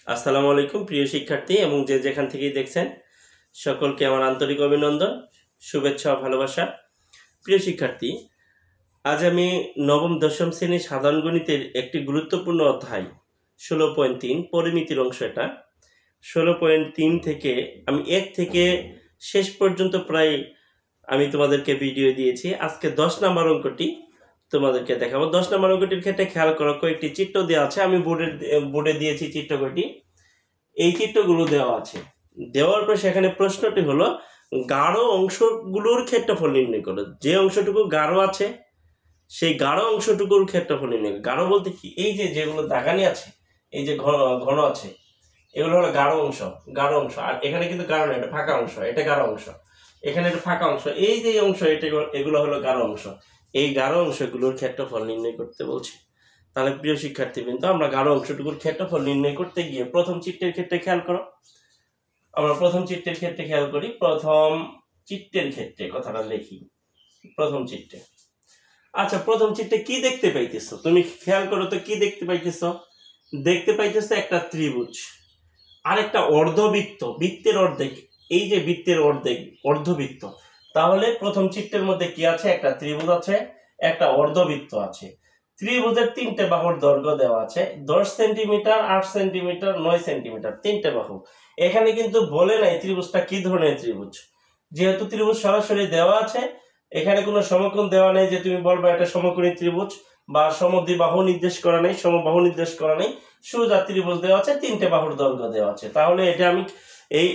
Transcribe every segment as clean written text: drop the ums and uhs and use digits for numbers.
আসসালামু আলাইকুম প্রিয় শিক্ষার্থী এবং যে যেখান থেকেই দেখছেন সকলকে আমার আন্তরিক অভিনন্দন, শুভেচ্ছা ও ভালোবাসা। প্রিয় শিক্ষার্থী, আজ আমি নবম দশম শ্রেণীর সাধারণ গণিতের একটি গুরুত্বপূর্ণ অধ্যায় 16.3 পরিমিতির অংশ। এটা 16.3 থেকে আমি 1 থেকে শেষ পর্যন্ত প্রায় আমি তোমাদেরকে ভিডিও দিয়েছি। আজকে 10 নম্বর অঙ্কটি তোমাদেরকে দেখাবো। 10 নম্বর অঙ্কটির ক্ষেত্রে খেয়াল করো, কয়েকটি চিত্র দেওয়া আছে। আমি বোর্ডে দিয়েছি চিত্র কয়টি। এই চিত্রগুলো দেওয়া আছে। দেওয়ার পর সেখানে প্রশ্নটি হলো গাঢ় অংশগুলোর ক্ষেত্রফল নির্ণয় করো। যে অংশটুকু গাঢ় আছে সেই গাঢ় অংশটুকুর ক্ষেত্রফল নির্ণয় করো। গাঢ় বলতে কি? এই যে যেগুলো দাগানি আছে, এই যে ঘন আছে, এগুলো হলো গাঢ় অংশ। গাঢ় অংশ। আর এখানে কিন্তু গাঢ় না, এটা ফাঁকা অংশ, এটা গাঢ় অংশ। এখানে এটা ফাঁকা অংশ, এই যে অংশ, এগুলো হলো গাঢ় অংশ। এই গাঢ় অংশগুলোর ক্ষেত্রফল নির্ণয় করতে বলছে। তাহলে প্রিয় শিক্ষার্থীবৃন্দ, আমরা গাঢ় অংশটুকুর ক্ষেত্রফল নির্ণয় করতে গিয়ে প্রথম চিত্রের ক্ষেত্রে খেয়াল করো। আমরা প্রথম চিত্রের ক্ষেত্রে খেয়াল করি। প্রথম চিত্রের ক্ষেত্রে কথাটা লিখি। প্রথম চিত্রে, আচ্ছা, প্রথম চিত্রে কি দেখতে পাইতেছো? তুমি খেয়াল করো তো, কি দেখতে পাইতেছো? দেখতে পাইতেছো একটা ত্রিভুজ আর একটা অর্ধবৃত্ত, বৃত্তের অর্ধেক। এই যে বৃত্তের অর্ধেক, অর্ধবৃত্ত। তাহলে প্রথম চিত্রের মধ্যে কি আছে? একটা ত্রিভুজ আছে, একটা অর্ধবৃত্ত আছে। ত্রিভুজের 3টে বাহুর দৈর্ঘ্য দেওয়া আছে, 10 সেন্টিমিটার, 8 সেন্টিমিটার, 9 সেন্টিমিটার, 3টে বাহু। এখানে কিন্তু বলে নাই ত্রিভুজটা কি ধরনের ত্রিভুজ। যেহেতু ত্রিভুজ সরাসরি দেওয়া আছে, এখানে কোনো সমকোণ দেওয়া নেই যে তুমি বলবা এটা সমকোণী ত্রিভুজ, বা সমদ্বিবাহু নির্দেশ করা নেই, সমবাহু নির্দেশ করা নেই। সোজা ত্রিভুজ দেওয়া আছে, 3টে বাহুর দৈর্ঘ্য দেওয়া আছে। তাহলে এটা আমি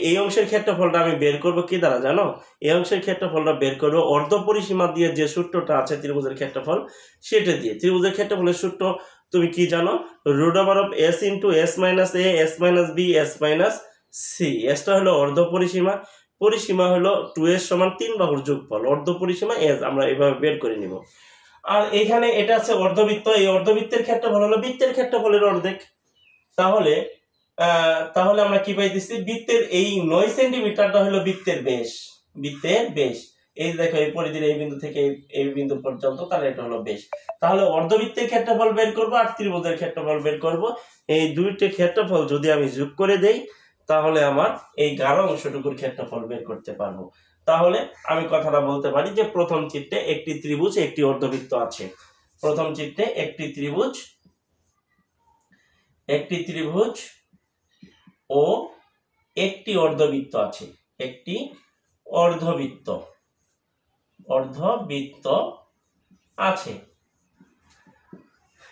এই অংশের ক্ষেত্রফলটা আমি বের করব কি দ্বারা জানো? এই অংশের ক্ষেত্রফলটা বের করব অর্ধ পরিসীমা দিয়ে, যে সূত্রটা আছে ত্রিভুজের ক্ষেত্রফল সেটা দিয়ে। ত্রিভুজের ক্ষেত্রফলের সূত্র তুমি কি জানো? √s * s - a s - b s - c। এসটা হলো অর্ধ পরিসীমা, পরিসীমা হলো 2s = 3 বাহুর যোগফল। অর্ধ পরিসীমা s আমরা এভাবে বের করে নিব। আর এখানে এটা আছে অর্ধবৃত্ত, এই অর্ধবৃত্তের ক্ষেত্রফল হলো বৃত্তের ক্ষেত্রফলের অর্ধেক। তাহলে আমরা কি পাইতেছি? বৃত্তের এই 9 সেন্টিমিটারটা হলো বৃত্তের ব্যাস। বৃত্তের ব্যাস এই দেখো, এই পরিধির এই বিন্দু থেকে এই বিন্দু পর্যন্ত, তাহলে এটা হলো ব্যাস। তাহলে অর্ধবৃত্তের ক্ষেত্রফল বের করব আর ত্রিভুজের ক্ষেত্রফল বের করব। এই দুইটি ক্ষেত্রফল যদি আমি যোগ করে দেই, তাহলে আমার এই গাঢ় অংশটুকুর ক্ষেত্রফল বের করতে পারবো। তাহলে আমি কথাটা বলতে পারি যে প্রথম চিত্রে একটি ত্রিভুজ, একটি অর্ধবৃত্ত আছে। প্রথম চিত্রে একটি ত্রিভুজ ও একটি অর্ধবৃত্ত আছে। একটি অর্ধবৃত্ত আছে।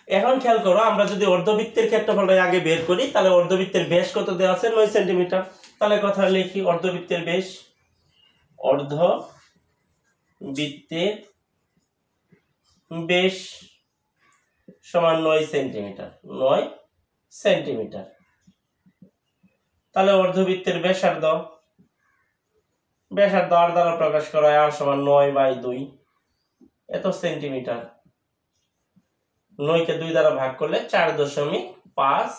এখন খেয়াল করো, আমরা যদি অর্ধবৃত্তের ক্ষেত্রফলটা আগে বের করি, তাহলে অর্ধবৃত্তের ব্যাস কত দেওয়া আছে? 9 সেন্টিমিটার। তাহলে কথা লিখি, অর্ধবৃত্তের ব্যাস সমান 9 সেন্টিমিটার। 9 সেন্টিমিটার। তাহলে অর্ধবৃত্তের ব্যাসার্ধ আর দ্বারা প্রকাশ করা হয়, r = 9/2, এত সেন্টিমিটার। 9 কে 2 দ্বারা ভাগ করলে 4.5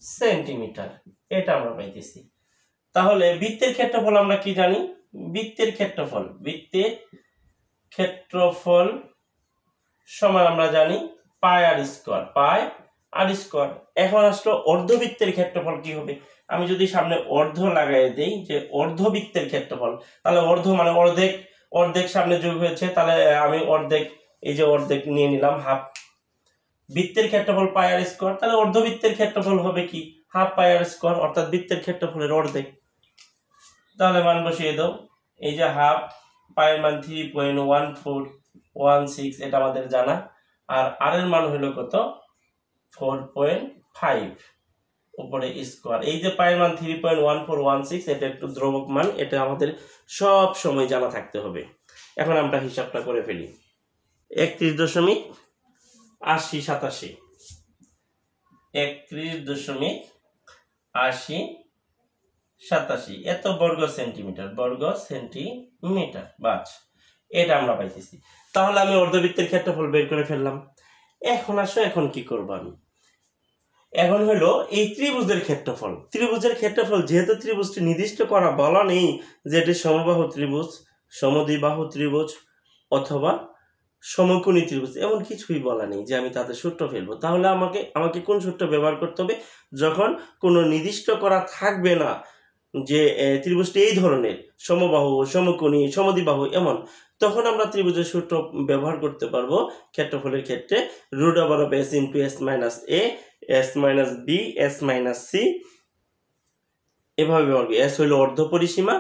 সেন্টিমিটার, এটা আমরা পাইতেছি। তাহলে বৃত্তের ক্ষেত্রফল আমরা কি জানি? বৃত্তের ক্ষেত্রফল সমান আমরা জানি πr²। এখন আসলে অর্ধবৃত্তের ক্ষেত্রফল কি হবে? আমি যদি সামনে অর্ধ লাগাই দেই, যে অর্ধবৃত্তের ক্ষেত্রফল, তাহলে অর্ধ মানে অর্ধেক সামনে যোগ হয়েছে, তাহলে আমি অর্ধেক, এই যে অর্ধেক নিয়ে নিলাম, হাফ। বৃত্তের ক্ষেত্রফল πr², তাহলে অর্ধবৃত্তের ক্ষেত্রফল হবে কি? হাফ πr², অর্থাৎ বৃত্তের ক্ষেত্রফলের অর্ধেক। তাহলে মান বসিয়ে দাও। এই যে হাফ, পায়ের মান 3.1416, এটা আমাদের জানা। আর আর এর মান হলো কত? 4.5 উপরে স্কয়ার। এই যে পায়ের মান 3.1416, এটা একটু ধ্রুবক মান, এটা আমাদের সব সময় জানা থাকতে হবে। এখন আমরা হিসাবটা করে ফেলি। 31.8087, 31.8087 এত বর্গ সেন্টিমিটার। বাস, এটা আমরা পাইতেছি। তাহলে আমি অর্ধবৃত্তের ক্ষেত্রফল বের করে ফেললাম। এখন আসো, এখন কি করব আমি? এখন হলো এই ত্রিভুজের ক্ষেত্রফল। যেহেতু ত্রিভুজটি নির্দিষ্ট করা বলা নেই যে এটি সমবাহু ত্রিভুজ, সমদ্বিবাহু ত্রিভুজ অথবা সমকোণী ত্রিভুজ এমন কিছুই বলা নেই যে আমি তাদের সূত্র ফেলবো। তাহলে আমাকে কোন সূত্র ব্যবহার করতে হবে? যখন কোনো নির্দিষ্ট করা থাকবে না যে ত্রিভুজটি এই ধরনের সমবাহু, সমকোণী, সমদ্বিবাহু এমন, তখন আমরা ত্রিভুজের সূত্র ব্যবহার করতে পারবো ক্ষেত্রফলের ক্ষেত্রে √s × s - a, s - b, s - c এভাবে ব্যবহার করি। s হলো অর্ধ পরিসীমা,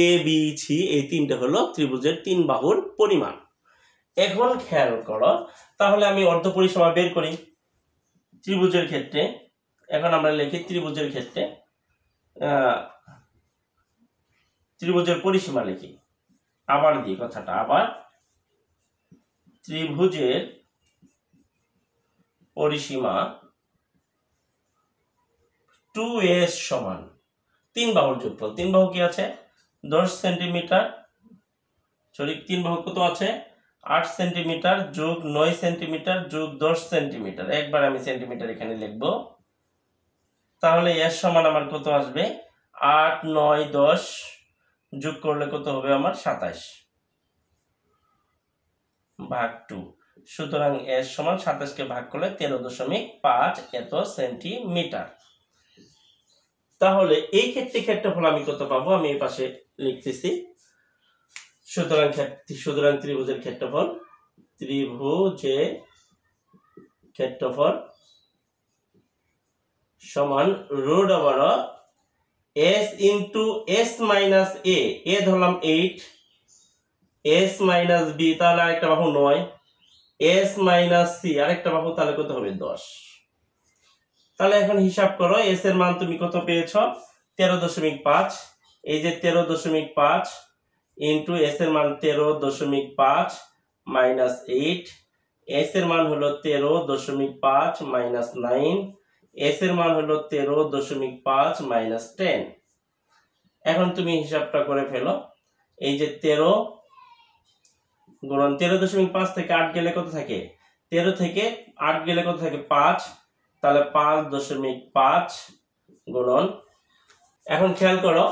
a b c এই তিনটে হলো ত্রিভুজের তিন বাহুর পরিমাণ। এখন খেয়াল করো, তাহলে আমি অর্ধ পরিসীমা বের করি ত্রিভুজের ক্ষেত্রে। এখন আমরা লিখি ত্রিভুজের ক্ষেত্রে ত্রিভুজের পরিসীমা লিখি, আবার দিই কথাটা, আবার ত্রিভুজের পরিসীমা 2s সমান তিন বাহুর যোগফল। তিন বাহু কি আছে? 10 সেন্টিমিটার, সরি তিন বাহু কত আছে? 8 সেন্টিমিটার যোগ 9 সেন্টিমিটার যোগ 10 সেন্টিমিটার। একবার আমি সেন্টিমিটার এখানে লিখবো। তাহলে এর সমান আমার কত আসবে? 8, 9, 10 যোগ করলে কত হবে আমার? 27 ভাগ 2। সুতরাং এর সমান 27 কে ভাগ করলে 13.5 এত সেন্টিমিটার। তাহলে এই ক্ষেত্রে ক্ষেত্রফল আমি কত পাবো? আমি এই পাশে লিখতেছি। সুতরাং ত্রিভুজের ক্ষেত্রফল সমান √s × s - a, a ধরলাম 8, s - b তাহলে আরেকটা বাহু 9, s - c আরেকটা বাহু তাহলে কত হবে? 10। তাহলে এখন হিসাব করো, s এর মান তুমি কত পেয়েছো? 13.5। এই যে 13.5 ইন্টু s এর মান 13.5 মাইনাস 8, s এর মান হলো 13.5 মাইনাস 9, s এর মান হলো 13.5 মাইনাস 10। এখন তুমি হিসাবটা করে ফেলো। এই যে 13 গুণন 13.5 থেকে 8 গেলে কত থাকে? 13 থেকে 8 গেলে কত থাকে? 5। তাহলে 5.5 গুণন, এখন খেয়াল করো,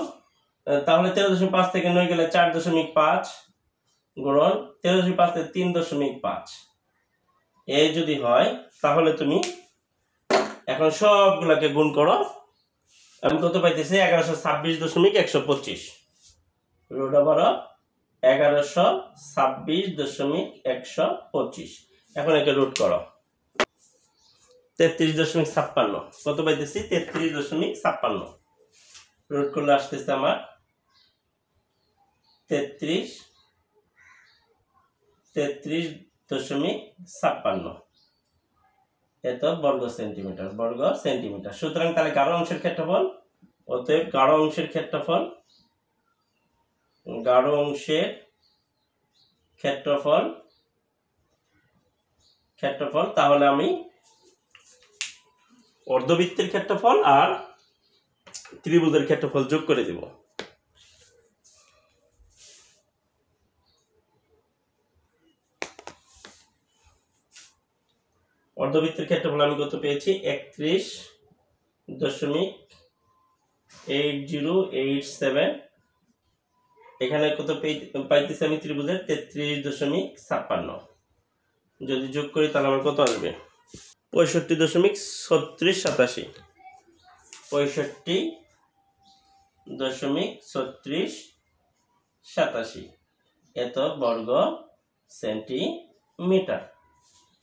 তাহলে 13.5 থেকে 9 গেলে 4.5 গুণন 13.5 থেকে 3.5 এই যদি হয়, তাহলে তুমি এখন সবগুলোকে গুণ করো। আমি কত পাইতেছি? 1126.125 1126.125। এখন একে রুট করো। 33.56 কত পাইতেছি? 33.56 রুট করলে আসতেছে আমার 33.56 এত বর্গ সেন্টিমিটার। সুতরাং তাহলে গাঢ় অংশের ক্ষেত্রফল, অতএব গাঢ় অংশের ক্ষেত্রফল তাহলে আমি অর্ধবৃত্তের ক্ষেত্রফল আর ত্রিভুজের ক্ষেত্রফল যোগ করে দেব। অর্ধবৃত্তের ক্ষেত্রফল আমি কত পেয়েছি? 31.8087। এখানে কত পাইতেছি আমি? ত্রিভুজের 33.56। যদি যোগ করি তাহলে আমার কত আসবে? 65.3687। 65.3687 এত বর্গ সেন্টিমিটার।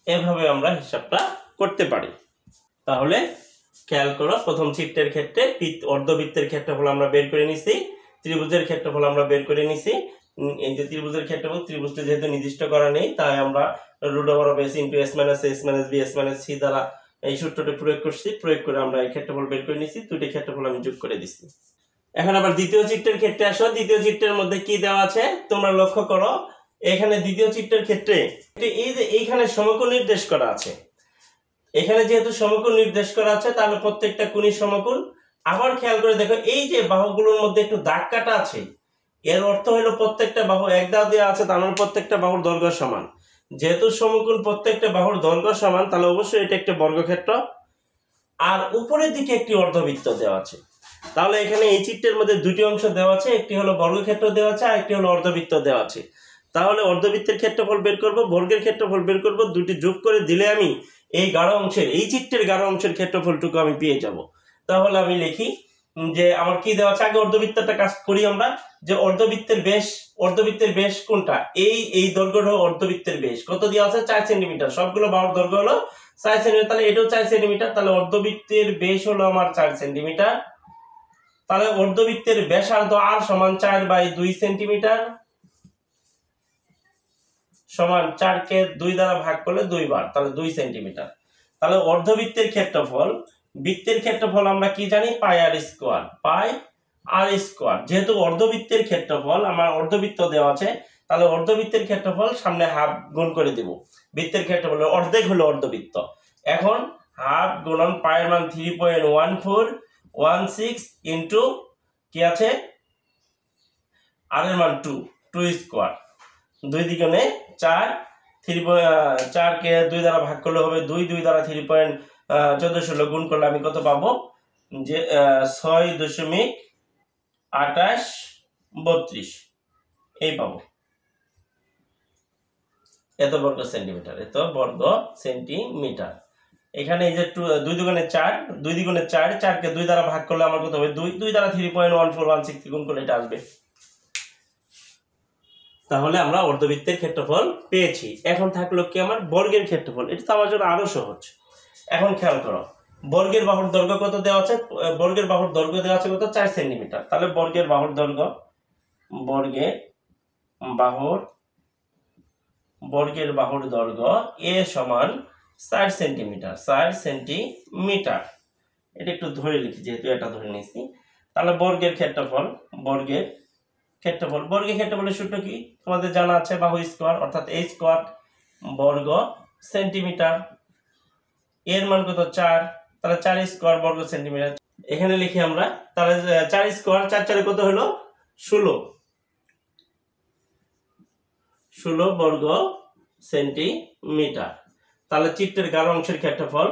এভাবে আমরা হিসাবটা করতে পারি। তাহলে খেয়াল করো, প্রথম চিত্রের ক্ষেত্রে অর্ধবৃত্তের ক্ষেত্রফল আমরা বের করে নিছি, ত্রিভুজের ক্ষেত্রফল আমরা বের করে নিছি। এই যে ত্রিভুজের ক্ষেত্রফল, ত্রিভুজটা যেহেতু নির্দিষ্ট করা নেই, তাই আমরা √s × s - a, s - b, s - c দ্বারা এই সূত্রটি প্রয়োগ করছি। প্রয়োগ করে আমরা এই ক্ষেত্রফল বের করে নিছি। দুটি ক্ষেত্রফল আমি যোগ করে দিচ্ছি। এখন আবার দ্বিতীয় চিত্রের ক্ষেত্রে আসো। দ্বিতীয় চিত্রের মধ্যে কি দেওয়া আছে তোমরা লক্ষ্য করো। এখানে দ্বিতীয় চিত্রের ক্ষেত্রে এই যে এইখানে সমকোণ নির্দেশ করা আছে, এখানে যেহেতু সমকোণ নির্দেশ করা আছে তাহলে প্রত্যেকটা কোণই সমকোণ। আবার খেয়াল করে দেখো, এই যে বাহুগুলোর মধ্যে একটু দাগ কাটা আছে, এর অর্থ হলো প্রত্যেকটা বাহু এক দাগ দেওয়া আছে, তার মানে প্রত্যেকটা বাহুর দৈর্ঘ্য সমান। যেহেতু সমকোণ প্রত্যেকটা বাহুর দৈর্ঘ্য সমান, তাহলে অবশ্যই এটা একটা বর্গক্ষেত্র। আর উপরের দিকে একটি অর্ধবৃত্ত দেওয়া আছে। তাহলে এখানে এই চিত্রের মধ্যে দুটি অংশ দেওয়া আছে, একটি হলো বর্গক্ষেত্র দেওয়া আছে আর একটি হলো অর্ধবৃত্ত দেওয়া আছে। তাহলে অর্ধবৃত্তের ক্ষেত্রফল বের করব, বর্গের ক্ষেত্রফল বের করব, দুটি যোগ করে দিলে আমি এই গাঢ় অংশের, এই চিত্রের গাঢ় অংশের ক্ষেত্রফলটুকু আমি পেয়ে যাব। তাহলে আমি লিখি যে আমার কি দেওয়া আছে, আগে অর্ধবৃত্তটা কাজ করি আমরা, যে অর্ধবৃত্তের ব্যাস কোনটা, এই দৈর্ঘ্য অর্ধবৃত্তের ব্যাস কত দেওয়া আছে, 4 সেন্টিমিটার। সবগুলো বাহুর দৈর্ঘ্য হলো 4 সেন্টিমিটার, তাহলে এটাও 4 সেন্টিমিটার, তাহলে অর্ধবৃত্তের ব্যাস হলো আমার 4 সেন্টিমিটার। তাহলে অর্ধবৃত্তের ব্যাসার্ধ আর সমান 4/2 সেন্টিমিটার সমান 4 কে 2 দ্বারা ভাগ করলে 2 বার, তাহলে 2 সেন্টিমিটার। তাহলে অর্ধবৃত্তের ক্ষেত্রফল, বৃত্তের ক্ষেত্রফল আমরা কি জানি, পাই আর স্কয়ার। যেহেতু অর্ধবৃত্তের ক্ষেত্রফল আমার অর্ধবৃত্ত দেওয়া আছে, তাহলে অর্ধবৃত্তের ক্ষেত্রফল সামনে হাফ গুণ করে দেব। বৃত্তের ক্ষেত্রফল অর্ধেক হলো অর্ধবৃত্ত, এখন হাফ গুণন পায়ের মান 3.1416 ইন্টু কি আছে আর এর মান 2 স্কয়ার, 2 দ্বিগুণে 4, 4 কে 2 দ্বারা ভাগ করলে হবে 2 দ্বারা 3.1416 গুণ করলে আমি কত পাবো, যে 6.2832 এই পাবো, এত বর্গ সেন্টিমিটার। এখানে এই যে 2 দ্বিগুণে 4, 4 কে 2 দ্বারা ভাগ করলে আমার কত হবে, 2 দ্বারা 3.1416 গুণ করলে এটা আসবে। তাহলে আমরা অর্ধবৃত্তের ক্ষেত্রফল পেয়েছি। এখন থাকলো কি আমার বর্গের ক্ষেত্রফল, এটা তো আমার জন্য আরো সহজ। এখন খেয়াল করো, বর্গের বাহুর দৈর্ঘ্য কত দেওয়া আছে, বর্গের বাহুর দৈর্ঘ্য দেওয়া আছে কত, 4 সেন্টিমিটার। তাহলে বর্গের বাহুর দৈর্ঘ্য এ সমান 4 সেন্টিমিটার। এটা একটু ধরে লিখি, যেহেতু এটা ধরে নিয়েছি। তাহলে বর্গের ক্ষেত্রফলের সূত্র কি তোমাদের জানা আছে, বাহু স্কয়ার অর্থাৎ a স্কয়ার বর্গ সেন্টিমিটার, এর মান কত 4, তাহলে 4 স্কয়ার বর্গ সেন্টিমিটার। এখানে লিখি আমরা, তাহলে 4 স্কয়ার 4 4 কত হলো 16 বর্গ সেন্টিমিটার। তাহলে চিত্রের গাঢ় অংশের ক্ষেত্রফল,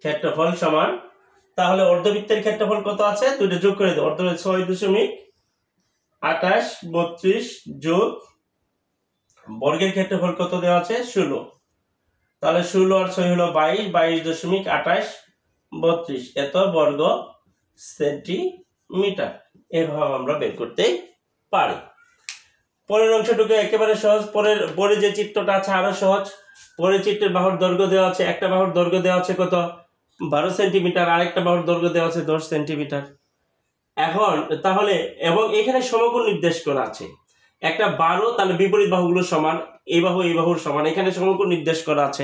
ক্ষেত্রফল সমান, তাহলে অর্ধবৃত্তের ক্ষেত্রফল কত আছে, দুটো যোগ করে দাও, অর্ধ 6.2832 যোগ বর্গের ক্ষেত্রফল কত দেওয়া আছে 16, তাহলে 16 আর 6 হলো 22.2832 এত বর্গ সেন্টিমিটার। এভাবে আমরা বের করতে পারি। পরের অংশটুকু একেবারে সহজ, পরে যে চিত্রটা আছে আরো সহজ। পরের চিত্রের বাহুর দৈর্ঘ্য দেওয়া আছে, একটা বাহুর দৈর্ঘ্য দেওয়া আছে কত 12 সেন্টিমিটার, আরেকটা বাহুর দৈর্ঘ্য দেওয়া আছে 10 সেন্টিমিটার। এখন তাহলে এবং এখানে সমকোণ নির্দেশ করা আছে, একটা 12, তাহলে বিপরীত বাহুগুলো সমান, এই বাহুর সমান, এখানে সমকোণ নির্দেশ করা আছে।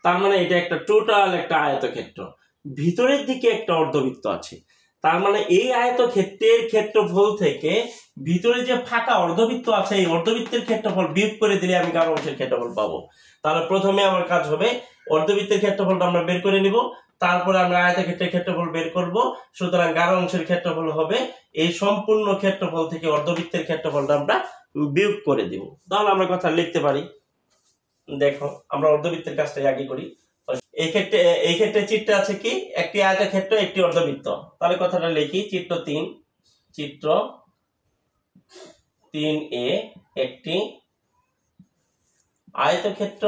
তার মানে এটা একটা টোটাল একটা আয়তক্ষেত্র, ভিতরের দিকে একটা অর্ধবৃত্ত আছে। তার মানে এই আয়তক্ষেত্রের ক্ষেত্রফল থেকে ভিতরে যে ফাঁকা অর্ধবৃত্ত আছে, এই অর্ধবৃত্তের ক্ষেত্রফল বিয়োগ করে দিলে আমি গাঢ় অংশের ক্ষেত্রফল পাবো। তাহলে প্রথমে আমার কাজ হবে অর্ধবৃত্তের ক্ষেত্রফলটা আমরা বের করে নিব, তারপরে আমরা আয়তক্ষেত্রের ক্ষেত্রফল বের করব। সুতরাং গাঢ় অংশের ক্ষেত্রফল হবে এই সম্পূর্ণ ক্ষেত্রফল থেকে অর্ধবৃত্তের ক্ষেত্রফলটা আমরা বিয়োগ করে দিব। তাহলে আমরা কথা লিখতে পারি, দেখো আমরা অর্ধবৃত্তের কাজটাই আগে করি। এই ক্ষেত্রে চিত্রে আছে কি, একটি আয়তক্ষেত্র একটি অর্ধবৃত্ত। তাহলে কথাটা লিখি, চিত্র 3a একটি আয়তক্ষেত্র,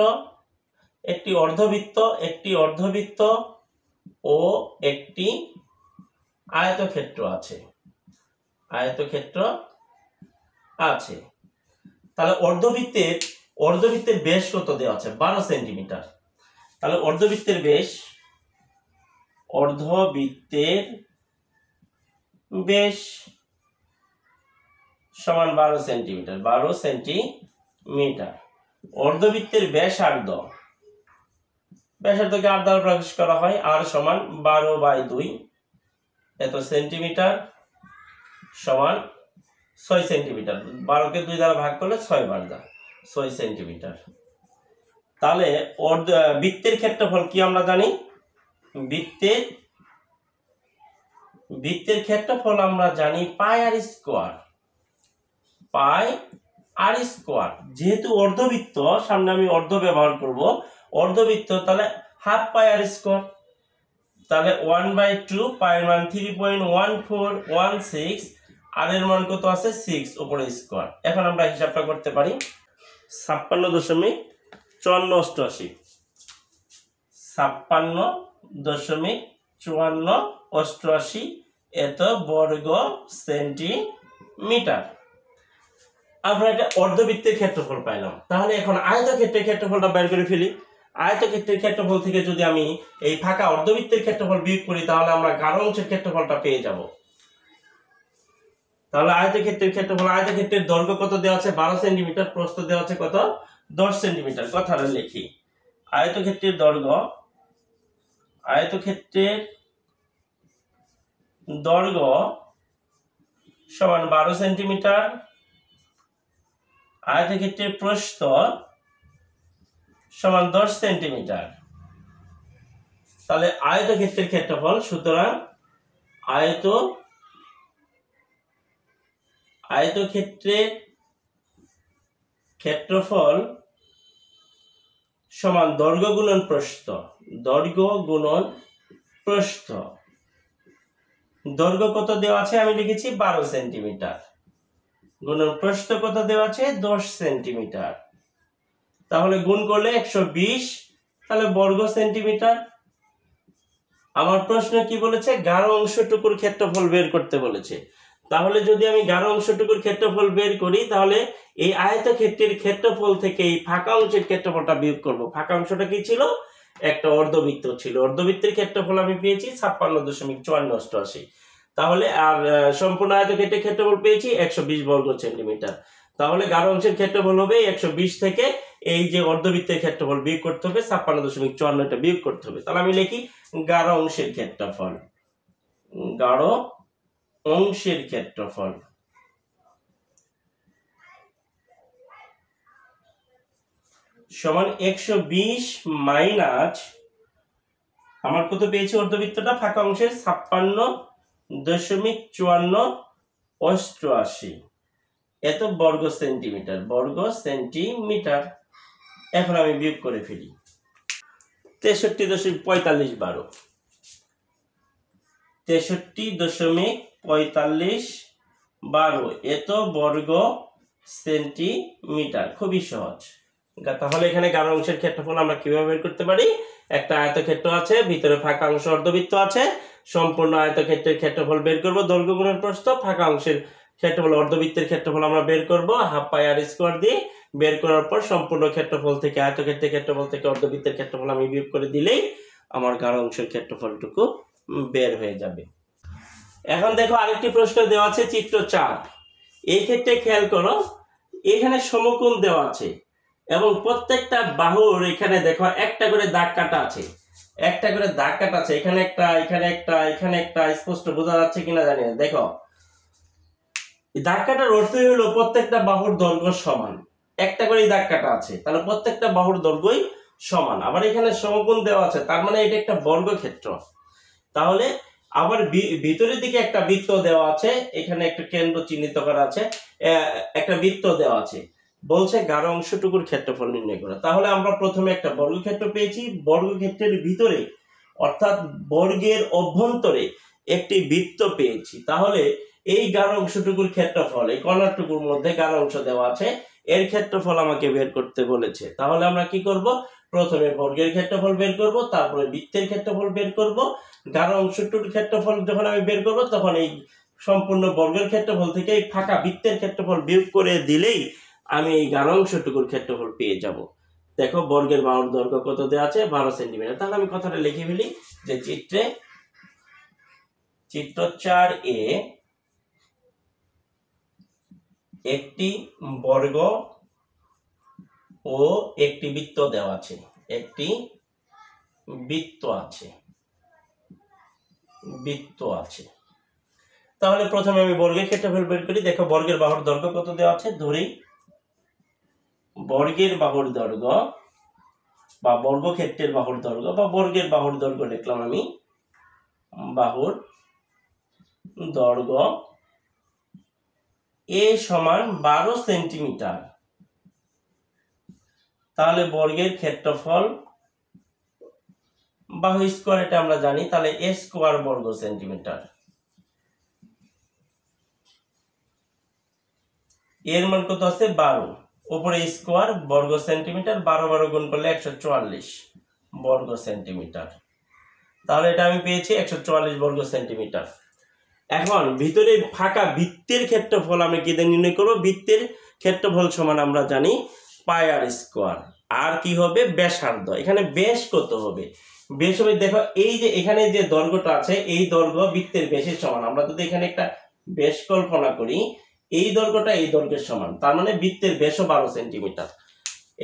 একটি অর্ধবৃত্ত ও একটি আয়তক্ষেত্র আছে। তাহলে অর্ধবৃত্তের ব্যাস কত দেওয়া আছে 12 সেন্টিমিটার। তাহলে অর্ধবৃত্তের ব্যাস সমান 12 সেন্টিমিটার। অর্ধবৃত্তের ব্যাসার্ধকে আর দ্বারা প্রকাশ করা হয়, আর সমান 12/2 এত সেন্টিমিটার সমান 6 সেন্টিমিটার। 12 কে 2 দ্বারা ভাগ করলে 6 বার যায়, 6 সেন্টিমিটার। তাহলে বৃত্তের ক্ষেত্রফল কি আমরা জানি, বৃত্তের ক্ষেত্রফল আমরা জানি পাই আর স্কয়ার। যেহেতু অর্ধবৃত্ত, সামনে আমি অর্ধ ব্যবহার করব, অর্ধবৃত্ত, তাহলে হাফ পাই আর স্কোয়ার, তাহলে 1/2 পাইয়ের মান 3.1416, আর এর মান কত আছে 6 উপরে স্কোয়ার। এখন আমরা হিসাবটা করতে পারি 56.5488, 56.5488 এত বর্গ সেন্টিমিটার। আমরা এটা অর্ধবৃত্তের ক্ষেত্রফল পাইলাম। তাহলে এখন আয়তক্ষেত্রের ক্ষেত্রফলটা বের করে ফেলি। আয়তক্ষেত্রের ক্ষেত্রফল থেকে যদি আমি এই ফাঁকা অর্ধবৃত্তের ক্ষেত্রফল বিয়োগ করি তাহলে আমরা গাঢ় অংশের ক্ষেত্রফলটা পেয়ে যাব। তাহলে আয়তক্ষেত্রের ক্ষেত্রফল, আয়তক্ষেত্রের দৈর্ঘ্য কত দেওয়া আছে 12 সেন্টিমিটার, প্রস্থ দেওয়া আছে কত 10 সেন্টিমিটার। কথাটা লিখি, আয়তক্ষেত্রের দৈর্ঘ্য, আয়তক্ষেত্রের দৈর্ঘ্য সমান 12 সেন্টিমিটার, আয়তক্ষেত্রের প্রস্থ সমান 10 সেন্টিমিটার। তাহলে আয়তক্ষেত্রের ক্ষেত্রফল, সুতরাং আয়তক্ষেত্রের ক্ষেত্রফল সমান দৈর্ঘ্য গুণন প্রস্থ, দৈর্ঘ্য গুণন প্রস্থ। দৈর্ঘ্য কত দেওয়া আছে আমি লিখেছি 12 সেন্টিমিটার, গুণন প্রস্থ কত দেওয়া আছে 10 সেন্টিমিটার। তাহলে গুণ করলে 120, তাহলে বর্গ সেন্টিমিটার। আমার প্রশ্ন কি বলেছে, গাঢ় অংশটুকুর ক্ষেত্রফল বের করতে বলেছে। তাহলে যদি আমি গাঢ় অংশটুকুর ক্ষেত্রফল বের করি তাহলে এই আয়তক্ষেত্রের ক্ষেত্রফল থেকে এই ফাঁকা অংশের ক্ষেত্রফলটা বিয়োগ করব। ফাঁকা অংশটা কি ছিল, একটা অর্ধবৃত্ত ছিল। অর্ধবৃত্তের ক্ষেত্রফল আমি পেয়েছি 56.5488। তাহলে আর সম্পূর্ণ আয়তক্ষেত্রের ক্ষেত্রফল পেয়েছি 120 বর্গ সেন্টিমিটার। তাহলে গাঢ় অংশের ক্ষেত্রফল হবে 120 থেকে এই যে অর্ধবৃত্তের ক্ষেত্রফল বিয়োগ করতে হবে 56.54 বিয়োগ করতে হবে। তাহলে আমি লিখি গাঢ় অংশের ক্ষেত্রফল, গাঢ় অংশের ক্ষেত্রফল সমান 120 মাইনাস আমার কত পেয়েছি অর্ধবৃত্তটা ফাঁকা অংশের 56.5488 এত বর্গ সেন্টিমিটার, বর্গ সেন্টিমিটার। এখন আমি বিয়োগ করে ফেলি 63.4512, 63.4512 এত বর্গ সেন্টিমিটার। খুবই সহজ। তাহলে এখানে গাঢ় অংশের ক্ষেত্রফল আমরা কিভাবে বের করতে পারি, একটা আয়তক্ষেত্র আছে, ভিতরে ফাঁকা অংশ অর্ধবৃত্ত আছে, সম্পূর্ণ আয়তক্ষেত্রের ক্ষেত্রফল বের করব দৈর্ঘ্য গুণন প্রস্থ, ফাঁকা অংশের ক্ষেত্রফল অর্ধবৃত্তের ক্ষেত্রফল আমরা বের করব হাফ পাই আর স্কয়ার দিয়ে। বের করার পর সম্পূর্ণ ক্ষেত্রফল থেকে আয়তক্ষেত্রের ক্ষেত্রফল থেকে অর্ধবৃত্তের ক্ষেত্রফল আমি বিয়োগ করে দিলেই আমার গাঢ় অংশের ক্ষেত্রফলটুকু বের হয়ে যাবে। এখন দেখো আরেকটি প্রশ্ন দেওয়া আছে চিত্র 4। এই ক্ষেত্রে খেয়াল করো, এখানে সমকোণ দেওয়া আছে এবং প্রত্যেকটা বাহুর এখানে দেখো একটা করে দাগ কাটা আছে, একটা করে দাগ কাটা আছে, এখানে একটা, এখানে একটা, এখানে একটা। স্পষ্ট বোঝা যাচ্ছে কিনা জানি না। দেখো দাগ কাটার অর্থই হলো প্রত্যেকটা বাহুর দৈর্ঘ্য সমান, একটা করে দাগ কাটা আছে, তাহলে প্রত্যেকটা বাহুর দৈর্ঘ্যই সমান। আবার এখানে সমকোণ দেওয়া আছে, তার মানে এটা একটা বর্গক্ষেত্র। তাহলে আবার ভিতরের দিকে একটা বৃত্ত দেওয়া আছে, এখানে একটা কেন্দ্র চিহ্নিত করা আছে, একটা বৃত্ত দেওয়া আছে, বলছে গাঢ় অংশটুকুর ক্ষেত্রফল নির্ণয় করা। তাহলে আমরা প্রথমে একটা বর্গক্ষেত্র পেয়েছি, বর্গক্ষেত্রের ভিতরে অর্থাৎ বর্গের অভ্যন্তরে একটি বৃত্ত পেয়েছি। তাহলে এই গাঢ় অংশটুকুর ক্ষেত্রফল, এই কর্নারটুকুর মধ্যে গাঢ় অংশ দেওয়া আছে, এর ক্ষেত্রফল আমাকে বের করতে বলেছে। তাহলে আমরা কি করব, প্রথমে বর্গের ক্ষেত্রফল বের করব, তারপরে বৃত্তের ক্ষেত্রফল বের করব। গাঢ় অংশটুকুর ক্ষেত্রফল যখন আমি বের করব তখন এই সম্পূর্ণ বর্গের ক্ষেত্রফল থেকে এই ফাঁকা বৃত্তের ক্ষেত্রফল বিয়োগ করে দিলেই আমি এই গাঢ় অংশটুকুর ক্ষেত্রফল পেয়ে যাব। দেখো বর্গের বাহুর দৈর্ঘ্য কত দেওয়া আছে 12 সেন্টিমিটার। তাহলে আমি কথাটা লিখে ফেলি যে চিত্র 4 এ একটি বর্গ ও একটি বৃত্ত দেওয়া আছে, একটি বৃত্ত আছে, বৃত্ত আছে। তাহলে প্রথমে আমি বর্গের ক্ষেত্রফল বের করি। দেখো বর্গের বাহুর দৈর্ঘ্য কত দেওয়া আছে, ধরি বর্গের বাহুর দৈর্ঘ্য বা বর্গক্ষেত্রের বাহুর দৈর্ঘ্য বা বর্গের বাহুর দৈর্ঘ্য লিখলাম আমি, বাহুর দৈর্ঘ্য এ সমান 12 সেন্টিমিটার। তাহলে বর্গের ক্ষেত্রফল বাহু স্কোয়ার এটা আমরা জানি, তাহলে এ স্কোয়ার বর্গ সেন্টিমিটার। এর মান কত আছে 12, উপরে স্কোয়ার বর্গ সেন্টিমিটার, 12 গুণ করলে 144 বর্গ সেন্টিমিটার। তাহলে এটা আমি পেয়েছি 144 বর্গ সেন্টিমিটার। এখন ভিতরে ফাঁকা বৃত্তের ক্ষেত্রফল আমি কি দিয়ে নির্ণয় করব? বৃত্তের ক্ষেত্রফল সমান আমরা জানি পাই আর স্কোয়ার। আর কি হবে? ব্যাসার্ধ। এখানে ব্যাস কত হবে? ব্যাস হবে, দেখো এই যে এখানে যে দৈর্ঘ্যটা আছে এই দৈর্ঘ্য বৃত্তের ব্যাসের সমান। আমরা যদি এখানে একটা ব্যাস কল্পনা করি, এই দৈর্ঘ্যটা এই দৈর্ঘ্যের সমান, তার মানে বৃত্তের ব্যাসও 12 সেন্টিমিটার।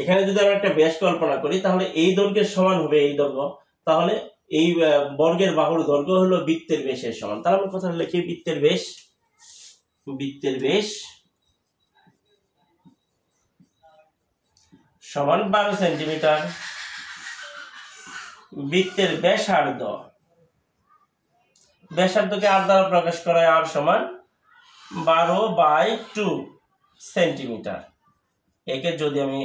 এখানে যদি আমরা একটা ব্যাস কল্পনা করি তাহলে এই দৈর্ঘ্যের সমান হবে এই দৈর্ঘ্য, তাহলে এই বর্গের বাহুর দৈর্ঘ্য হলো বৃত্তের ব্যাসের সমান। তাহলে আমরা কথা লিখি বৃত্তের ব্যাস সমান 12 সেন্টিমিটার। বৃত্তের ব্যাসার্ধকে আর দ্বারা প্রকাশ করা হয়, আর সমান 12/2 সেন্টিমিটার। একে যদি আমি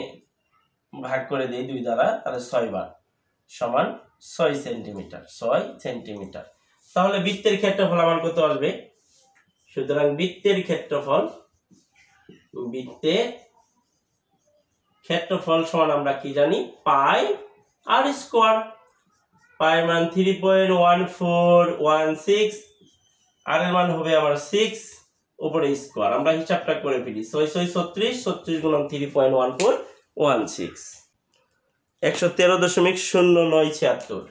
ভাগ করে দিই 2 দ্বারা, তাহলে 6 বার সমান 6 সেন্টিমিটার। তাহলে বৃত্তের ক্ষেত্রফল আমার কত আসবে? সুতরাং বৃত্তের ক্ষেত্রফল সমান আমরা কি জানি? পাই আর স্কোয়ার। পাই মান 3.1416, আর এর মান হবে আমার 6, উপরে স্কোয়ার। আমরা হিসাবটা করে ফেলি, 6 6 36, 36 গুণন 3.1416, 113.0976,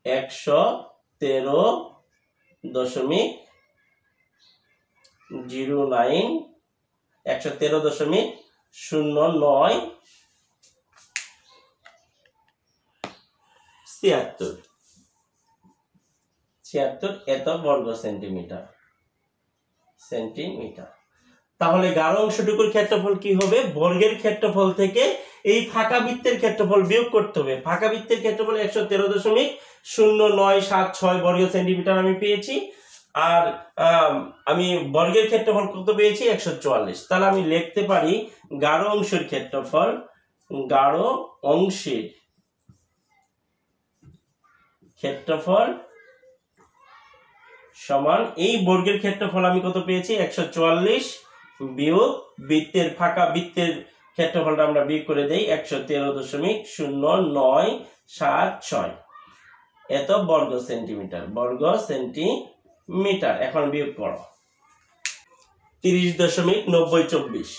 113.09, 113.0976 এত বর্গ সেন্টিমিটার। তাহলে গাঢ় অংশটুকুর ক্ষেত্রফল কি হবে? বর্গের ক্ষেত্রফল থেকে এই ফাঁকা বৃত্তের ক্ষেত্রফল বিয়োগ করতে হবে। ফাঁকা বৃত্তের ক্ষেত্রফল 113.0976 বর্গ সেন্টিমিটার আমি পেয়েছি, আর আমি বর্গের ক্ষেত্রফল কত পেয়েছি? 144। তাহলে আমি লিখতে পারি গাঢ় অংশের ক্ষেত্রফল সমান এই বর্গের ক্ষেত্রফল আমি কত পেয়েছি? 144 বিয়োগ ফাঁকা বৃত্তের ক্ষেত্রফলটা আমরা বিয়োগ করে দেই, 113.0976 এত বর্গ সেন্টিমিটার। এখন বিয়োগ করো, 30.9024,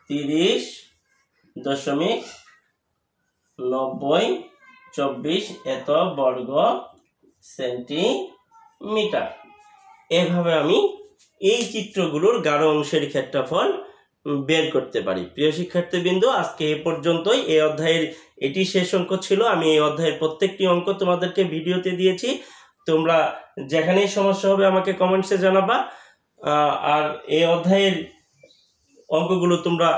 30.9024 এত বর্গ সেন্টিমিটার। এভাবে আমি এই চিত্রগুলোর গাঢ় অংশের ক্ষেত্রফল বের করতে পারি। প্রিয় শিক্ষার্থীবৃন্দ, আজকে এ পর্যন্তই। এই অধ্যায়ের এটি শেষ অঙ্ক ছিল। আমি এই অধ্যায়ের প্রত্যেকটি অঙ্ক তোমাদেরকে ভিডিওতে দিয়েছি। তোমরা যেখানেই সমস্যা হবে আমাকে কমেন্টসে জানাবা। আর এই অধ্যায়ের অঙ্কগুলো তোমরা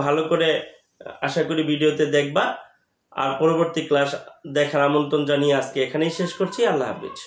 ভালো করে আশা করি ভিডিওতে দেখবা। আর পরবর্তী ক্লাস দেখার আমন্ত্রণ জানিয়ে আজকে এখানেই শেষ করছি। আল্লাহ হাফেজ।